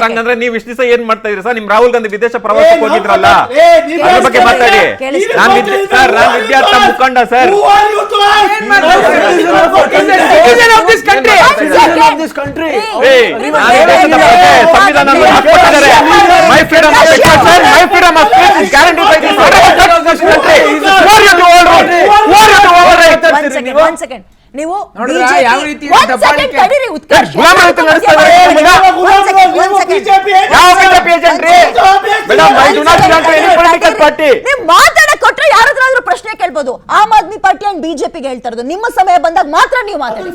ಹಂಗಂದ್ರೆ ನೀವು ಇಷ್ಟು ದಿವಸ ಏನ್ ಮಾಡ್ತಾ ಇದ್ರಿ ಸರ್? ನಿಮ್ ರಾಹುಲ್ ಗಾಂಧಿ ವಿದೇಶ ಪ್ರವಾಸಕ್ಕೆ ಹೋಗಿದ್ರಲ್ಲ, ಅದ್ರ ಬಗ್ಗೆ ಮಾತಾಡಿ. ನಾನ್ ವಿದ್ಯಾರ್ಥಿ ಮುಖಂಡ ಸರ್. ಸಂವಿಧಾನ my freedom of expression, my freedom of speech is guaranteed by this country. One second. ನೀವು ಯಾವ ರೀತಿ ಮಾತಾಡಕ್ ಕೊಟ್ರೆ ಯಾರಾದ್ರೂ ಪ್ರಶ್ನೆ ಕೇಳ್ಬೋದು. ಆಮ್ ಆದ್ಮಿ ಪಾರ್ಟಿ ಅಂಡ್ ಬಿಜೆಪಿಗೆ ಹೇಳ್ತಾ ಇರೋದು, ನಿಮ್ಮ ಸಮಯ ಬಂದಾಗ ಮಾತ್ರ ನೀವು ಮಾತಾಡಿ.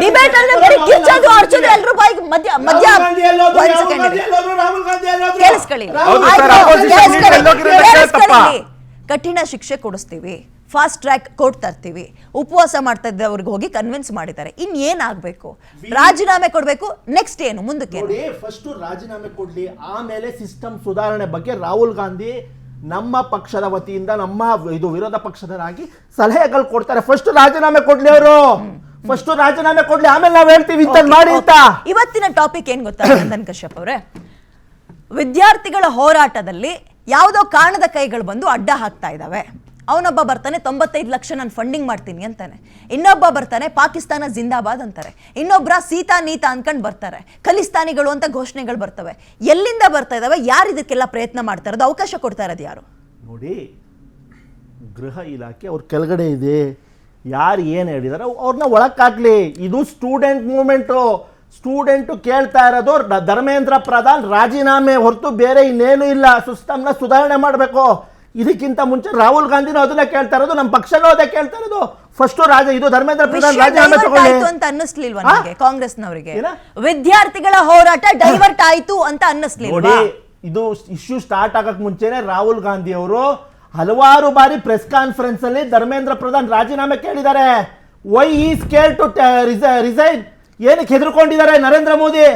ಡಿಬೇಟ್ ಅಲ್ಲಿ ಕಿಚ್ಚೋದು ಅರ್ಚೋದು ಎಲ್ರೂ ಬಾಯಿಗೆ ಮಧ್ಯ ಕೇಳಿಸ್ಕೊಳ್ಳಿ. ಕಠಿಣ ಶಿಕ್ಷೆ ಕೊಡಿಸ್ತೀವಿ, ಫಾಸ್ಟ್ ಟ್ರ್ಯಾಕ್ ಕೋರ್ಟ್ ತರ್ತೀವಿ, ಉಪವಾಸ ಮಾಡ್ತಾ ಇದ್ದವ್ರಿಗೆ ಹೋಗಿ ಕನ್ವಿನ್ಸ್ ಮಾಡಿದ್ದಾರೆ. ಏನಾಗಬೇಕು? ರಾಜೀನಾಮೆ ಕೊಡ್ಬೇಕು. ನೆಕ್ಸ್ಟ್ ಏನು ಮುಂದಕ್ಕೆ? ಫಸ್ಟ್ ರಾಜೀನಾಮೆ ಕೊಡ್ಲಿ, ಆಮೇಲೆ ಸಿಸ್ಟಮ್ ಸುಧಾರಣೆ ಬಗ್ಗೆ ರಾಹುಲ್ ಗಾಂಧಿ ನಮ್ಮ ಪಕ್ಷದ ವತಿಯಿಂದ ನಮ್ಮ ವಿರೋಧ ಪಕ್ಷದರಾಗಿ ಸಲಹೆಗಳು ಕೊಡ್ತಾರೆ. ಫಸ್ಟ್ ರಾಜೀನಾಮೆ ಕೊಡ್ಲಿ, ಅವರು ಫಸ್ಟ್ ರಾಜೀನಾಮೆ ಕೊಡ್ಲಿ, ಆಮೇಲೆ ನಾವ್ ಹೇಳ್ತೀವಿ ಮಾಡಿ ಅಂತ. ಇವತ್ತಿನ ಟಾಪಿಕ್ ಏನ್ ಗೊತ್ತಾ ನಂದನ್ ಕಶ್ಯಪ್ ಅವರೇ? ವಿದ್ಯಾರ್ಥಿಗಳ ಹೋರಾಟದಲ್ಲಿ ಯಾವುದೋ ಕಾರಣದ ಕೈಗಳು ಬಂದು ಅಡ್ಡ ಹಾಕ್ತಾ ಇದ್ದಾವೆ. ಅವನೊಬ್ಬ ಬರ್ತಾನೆ 95 ಲಕ್ಷ ನಾನು ಫಂಡಿಂಗ್ ಮಾಡ್ತೀನಿ ಅಂತಾನೆ, ಇನ್ನೊಬ್ಬ ಬರ್ತಾನೆ ಪಾಕಿಸ್ತಾನ ಜಿಂದಾಬಾದ್ ಅಂತಾರೆ, ಇನ್ನೊಬ್ರ ಸೀತಾ ನೀತಾ ಅನ್ಕೊಂಡ್ ಬರ್ತಾರೆ, ಖಲಿಸ್ತಾನಿಗಳು ಅಂತ ಘೋಷಣೆಗಳು ಬರ್ತವೆ. ಎಲ್ಲಿಂದ ಬರ್ತಾ ಇದಾವೆ? ಯಾರು ಇದಕ್ಕೆಲ್ಲ ಪ್ರಯತ್ನ ಮಾಡ್ತಾ ಇರೋದು? ಅವಕಾಶ ಕೊಡ್ತಾ ಇರೋದು ಯಾರು? ನೋಡಿ, ಗೃಹ ಇಲಾಖೆ ಅವ್ರ ಕೆಳಗಡೆ ಇದೆ. ಯಾರು ಏನು ಹೇಳಿದಾರೆ ಅವ್ರನ್ನ ಒಳಕ್ಕಾಗ್ಲಿ. ಇದು ಸ್ಟೂಡೆಂಟ್ ಮೂವ್ಮೆಂಟು. ಸ್ಟೂಡೆಂಟು ಕೇಳ್ತಾ ಇರೋದು ಧರ್ಮೇಂದ್ರ ಪ್ರಧಾನ್ ರಾಜೀನಾಮೆ ಹೊರತು ಬೇರೆ ಇನ್ನೇನು ಇಲ್ಲ. ಸಿಸ್ಟಮ್ನ ಸುಧಾರಣೆ ಮಾಡಬೇಕು. ಇದಕ್ಕಿಂತ ಮುಂಚೆ ರಾಹುಲ್ ಗಾಂಧಿನೂ ಅದನ್ನ ಕೇಳ್ತಾ ಇರೋದು, ನಮ್ಮ ಪಕ್ಷನೂ ಅದೇ ಕೇಳ್ತಾ ಇರೋದು. ಫಸ್ಟ್ ಇದು ಧರ್ಮೇಂದ್ರ ಪ್ರಧಾನ್ ರಾಜೀನಾಮೆ ತಗೊಳ್ಳಿ ಅಂತ ಅನ್ನಿಸ್ಲಿಲ್ವಾ ನಿಮಗೆ? ಕಾಂಗ್ರೆಸ್ನವರಿಗೆ ವಿದ್ಯಾರ್ಥಿಗಳ ಹೋರಾಟ ಡೈವರ್ಟ್ ಆಯ್ತು ಅಂತ ಅನ್ನಿಸ್ಲಿಲ್ವಾ? ನೋಡಿ, ಇದು ಇಶ್ಯೂ ಸ್ಟಾರ್ಟ್ ಆಗಕ್ ಮುಂಚೆನೆ ರಾಹುಲ್ ಗಾಂಧಿ ಅವರು ಹಲವಾರು ಬಾರಿ ಪ್ರೆಸ್ ಕಾನ್ಫರೆನ್ಸ್ ಅಲ್ಲಿ ಧರ್ಮೇಂದ್ರ ಪ್ರಧಾನ್ ರಾಜೀನಾಮೆ ಕೇಳಿದ್ದಾರೆ. ವೈ ಈ ಸ್ಕೇರ್ ಟು ರಿಸೈನ್? ಏನಕ್ಕೆ ಹೆದರ್ಕೊಂಡಿದ್ದಾರೆ ನರೇಂದ್ರ ಮೋದಿ?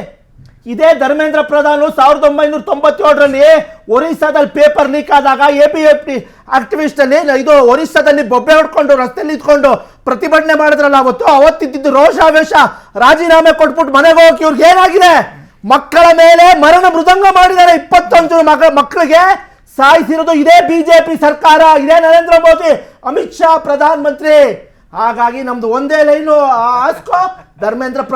ಇದೇ ಧರ್ಮೇಂದ್ರ ಪ್ರಧಾನ್ 1997ರಲ್ಲಿ ಒರಿಸ್ಸಾದಲ್ಲಿ ಪೇಪರ್ ಲೀಕ್ ಆದಾಗ ABVP ಆಕ್ಟಿವಿಸ್ಟ್ ಅಲ್ಲಿ ಇದು ಒರಿಸ್ಸಾದಲ್ಲಿ ಬೊಬ್ಬೆ ಹೊಡ್ಕೊಂಡು ರಸ್ತೆಯಲ್ಲಿ ಇದ್ಕೊಂಡು ಪ್ರತಿಭಟನೆ ಮಾಡಿದ್ರಲ್ಲ, ಅವತ್ತಿದ್ದು ರೋಷಾವೇಶ. ರಾಜೀನಾಮೆ ಕೊಟ್ಬಿಟ್ಟು ಮನೆಗೆ ಹೋಗಿ ಇವ್ರಿಗೆ ಏನಾಗಿದೆ? ಮಕ್ಕಳ ಮೇಲೆ ಮರಣ ಮೃದಂಗ ಮಾಡಿದ್ದಾರೆ. 21 ಮಕ್ಕಳಿಗೆ ಸಾಯಿಸಿರೋದು ಇದೇ ಬಿಜೆಪಿ ಸರ್ಕಾರ, ಇದೇ ನರೇಂದ್ರ ಮೋದಿ, ಅಮಿತ್ ಶಾ ಪ್ರಧಾನ ಮಂತ್ರಿ. ಹಾಗಾಗಿ ನಮ್ದು ಒಂದೇ ಲೈನು, ಆಸ್ಕೋ ಧರ್ಮೇಂದ್ರ